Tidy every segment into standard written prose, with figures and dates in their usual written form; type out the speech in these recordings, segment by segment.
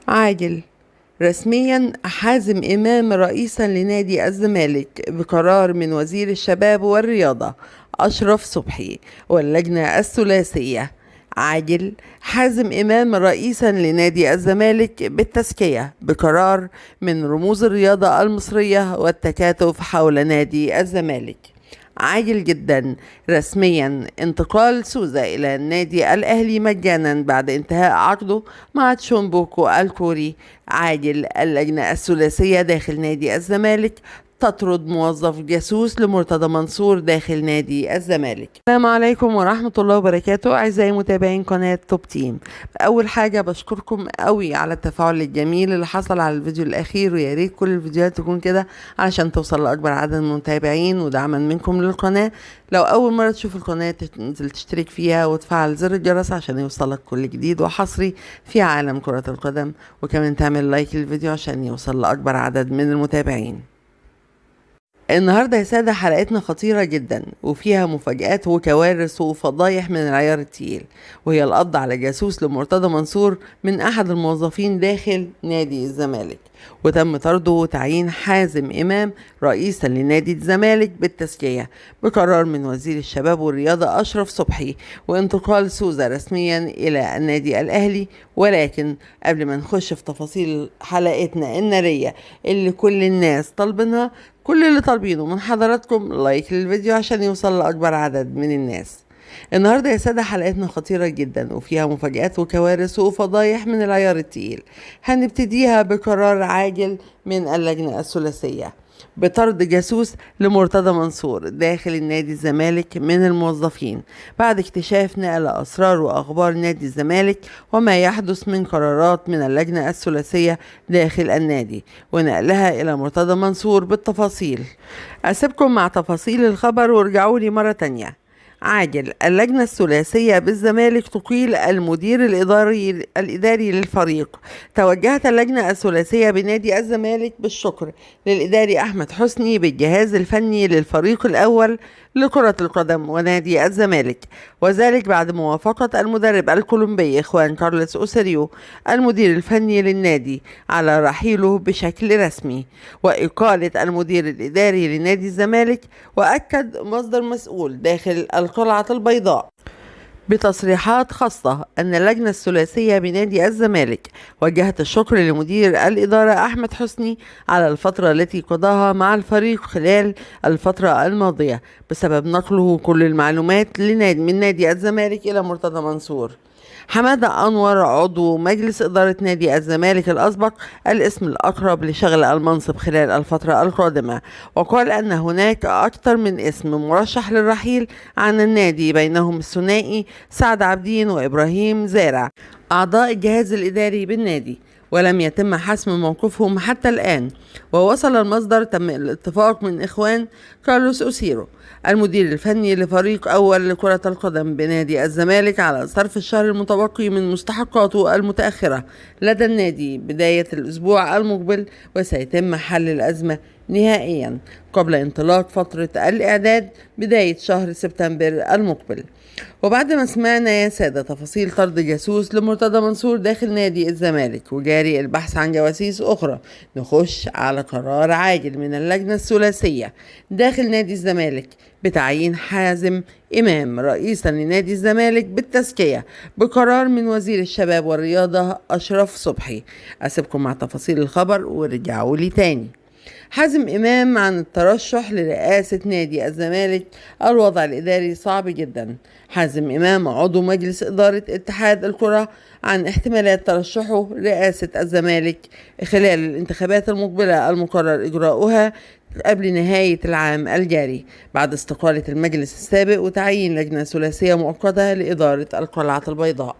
عاجل. رسميا حازم إمام رئيسا لنادي الزمالك بقرار من وزير الشباب والرياضة أشرف صبحي واللجنة الثلاثية. عاجل. حازم إمام رئيسا لنادي الزمالك بالتزكية بقرار من رموز الرياضة المصرية والتكاتف حول نادي الزمالك. عاجل جدا. رسميا انتقال سوزا إلى النادي الأهلي مجانا بعد انتهاء عقده مع تشومبوكو الكوري. عاجل. اللجنة الثلاثية داخل نادي الزمالك تطرد موظف جاسوس لمرتضى منصور داخل نادي الزمالك. السلام عليكم ورحمة الله وبركاته أعزائي متابعين قناة توب تيم. أول حاجة بشكركم قوي على التفاعل الجميل اللي حصل على الفيديو الأخير، ويا ريت كل الفيديوهات تكون كده علشان توصل لأكبر عدد من المتابعين ودعما منكم للقناة. لو أول مرة تشوف القناة تنزل تشترك فيها وتفعل زر الجرس عشان يوصلك كل جديد وحصري في عالم كرة القدم، وكمان تعمل لايك للفيديو عشان يوصل لأكبر عدد من المتابعين. النهاردة يا سادة حلقتنا خطيرة جدا وفيها مفاجآت وكوارث وفضايح من العيار التقيل، وهي القبض على جاسوس لمرتضى منصور من أحد الموظفين داخل نادي الزمالك، وتم طرده وتعيين حازم إمام رئيسا لنادي الزمالك بالتزكية بقرار من وزير الشباب والرياضة أشرف صبحي، وانتقال سوزا رسميا إلى النادي الأهلي. ولكن قبل ما نخش في تفاصيل حلقتنا النارية اللي كل الناس طالبينها، كل اللي طالبينه من حضراتكم لايك للفيديو عشان يوصل لأكبر عدد من الناس. النهاردة يا سادة حلقتنا خطيرة جدا وفيها مفاجآت وكوارث وفضايح من العيار التقيل. هنبتديها بقرار عاجل من اللجنة الثلاثية بطرد جاسوس لمرتضى منصور داخل النادي الزمالك من الموظفين بعد اكتشاف نقل أسرار وأخبار نادي الزمالك وما يحدث من قرارات من اللجنة الثلاثية داخل النادي ونقلها إلى مرتضى منصور بالتفاصيل. أسيبكم مع تفاصيل الخبر وارجعوا لي مرة تانية. عاجل. اللجنة الثلاثية بالزمالك تقيل المدير الإداري للفريق. توجهت اللجنة الثلاثية بنادي الزمالك بالشكر للإداري أحمد حسني بالجهاز الفني للفريق الأول لكرة القدم ونادي الزمالك، وذلك بعد موافقة المدرب الكولومبي خوان كارلوس أوسيريو المدير الفني للنادي على رحيله بشكل رسمي وإقالة المدير الإداري لنادي الزمالك. وأكد مصدر مسؤول داخل القلعة البيضاء بتصريحات خاصة أن اللجنة الثلاثية بنادي الزمالك وجهت الشكر لمدير الإدارة أحمد حسني على الفترة التي قضاها مع الفريق خلال الفترة الماضية بسبب نقله كل المعلومات من نادي الزمالك إلى مرتضى منصور. حمادة أنور عضو مجلس إدارة نادي الزمالك الأسبق الاسم الأقرب لشغل المنصب خلال الفترة القادمة، وقال أن هناك أكثر من اسم مرشح للرحيل عن النادي بينهم الثنائي سعد عابدين وإبراهيم زارع أعضاء الجهاز الإداري بالنادي، ولم يتم حسم موقفهم حتى الآن. ووصل المصدر تم الاتفاق من إخوان كارلوس أوسيرو المدير الفني لفريق أول لكرة القدم بنادي الزمالك على صرف الشهر المتبقي من مستحقاته المتأخرة لدى النادي بداية الأسبوع المقبل، وسيتم حل الأزمة نهائيا قبل انطلاق فترة الإعداد بداية شهر سبتمبر المقبل. وبعد ما سمعنا يا سادة تفاصيل طرد جاسوس لمرتضى منصور داخل نادي الزمالك وجاري البحث عن جواسيس أخرى، نخش على قرار عاجل من اللجنة الثلاثية داخل نادي الزمالك بتعيين حازم إمام رئيسا لنادي الزمالك بالتزكية بقرار من وزير الشباب والرياضة أشرف صبحي. أسيبكم مع تفاصيل الخبر ورجعوا لي تاني. حازم إمام عن الترشح لرئاسة نادي الزمالك. الوضع الإداري صعب جدا. حازم إمام عضو مجلس إدارة اتحاد الكرة عن احتمالات ترشحه رئاسة الزمالك خلال الانتخابات المقبلة المقرر إجراؤها قبل نهاية العام الجاري بعد استقالة المجلس السابق وتعيين لجنة ثلاثية مؤقتة لإدارة القلعة البيضاء،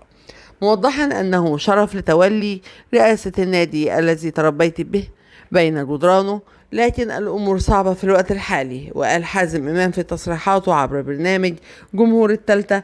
موضحا أنه شرف لتولي رئاسة النادي الذي تربيت به بين جدرانه، لكن الأمور صعبة في الوقت الحالي. وقال حازم إمام في تصريحاته عبر برنامج جمهور التالتة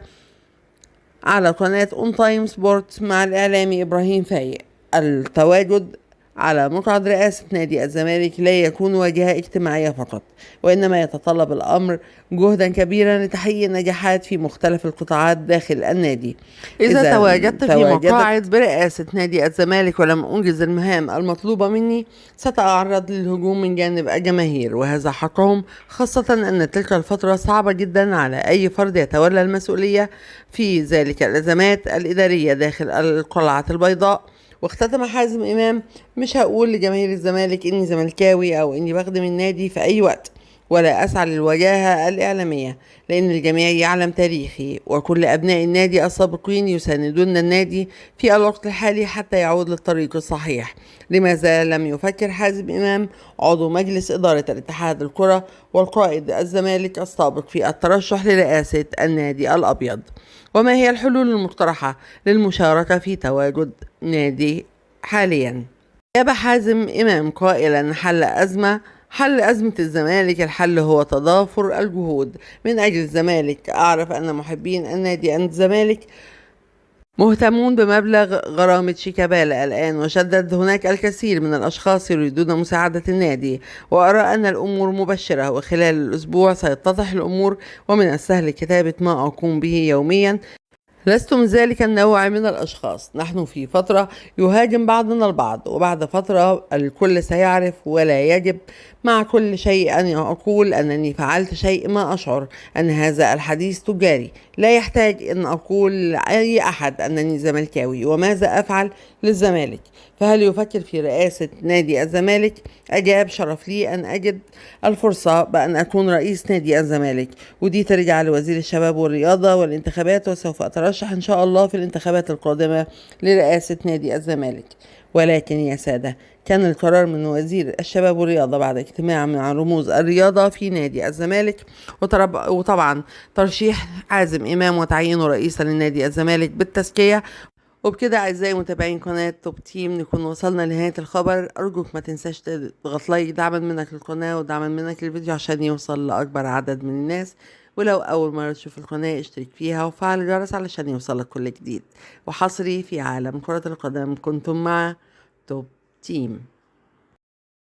على قناة أون تايم سبورت مع الإعلامي إبراهيم فايق التواجد على مقعد رئاسة نادي الزمالك لا يكون واجهة اجتماعية فقط، وإنما يتطلب الأمر جهدا كبيرا لتحقيق النجاحات في مختلف القطاعات داخل النادي. إذا تواجدت في مقاعد برئاسة نادي الزمالك ولم أنجز المهام المطلوبة مني ستتعرض للهجوم من جانب الجماهير، وهذا حقهم، خاصة أن تلك الفترة صعبة جدا على أي فرد يتولى المسؤولية في ذلك الأزمات الإدارية داخل القلعة البيضاء. واختتم حازم إمام: مش هقول لجماهير الزمالك إني زملكاوي أو إني بخدم النادي في أي وقت، ولا أسعى للوجاهة الإعلامية، لأن الجميع يعلم تاريخي، وكل أبناء النادي السابقين يساندون النادي في الوقت الحالي حتى يعود للطريق الصحيح. لماذا لم يفكر حازم إمام عضو مجلس إدارة الاتحاد الكرة والقائد الزمالك السابق في الترشح لرئاسة النادي الأبيض؟ وما هي الحلول المقترحة للمشاركة في تواجد نادي حاليا؟ أجاب حازم إمام قائلا: حل أزمة الزمالك، الحل هو تضافر الجهود من أجل الزمالك. أعرف أن محبين النادي الزمالك مهتمون بمبلغ غرامة شيكابالا الآن، وشدد: هناك الكثير من الأشخاص يريدون مساعدة النادي، وأرى أن الأمور مبشرة، وخلال الأسبوع سيتضح الأمور، ومن السهل كتابة ما أقوم به يوميا. لست من ذلك النوع من الأشخاص. نحن في فترة يهاجم بعضنا البعض، وبعد فترة الكل سيعرف، ولا يجب مع كل شيء أن أقول أنني فعلت شيء ما أشعر أن هذا الحديث تجاري. لا يحتاج أن أقول لأي أحد أنني زملكاوي وماذا أفعل للزمالك. فهل يفكر في رئاسة نادي الزمالك؟ أجاب: شرف لي أن أجد الفرصة بأن أكون رئيس نادي الزمالك، ودي ترجع لوزير الشباب والرياضة والانتخابات، وسوف أترشح إن شاء الله في الانتخابات القادمة لرئاسة نادي الزمالك. ولكن يا سادة، كان القرار من وزير الشباب والرياضة بعد اجتماع مع رموز الرياضة في نادي الزمالك، وطبعا ترشيح حازم إمام وتعيينه رئيسا لنادي الزمالك بالتزكية. وبكده أعزائي متابعين قناة توب تيم نكون وصلنا لنهاية الخبر. أرجوك ما تنساش تضغط لايك دعما منك للقناة ودعما منك للفيديو عشان يوصل لأكبر عدد من الناس. ولو أول مرة تشوف القناة اشترك فيها وفعل الجرس علشان يوصلك كل جديد وحصري في عالم كرة القدم. كنتم مع توب تيم.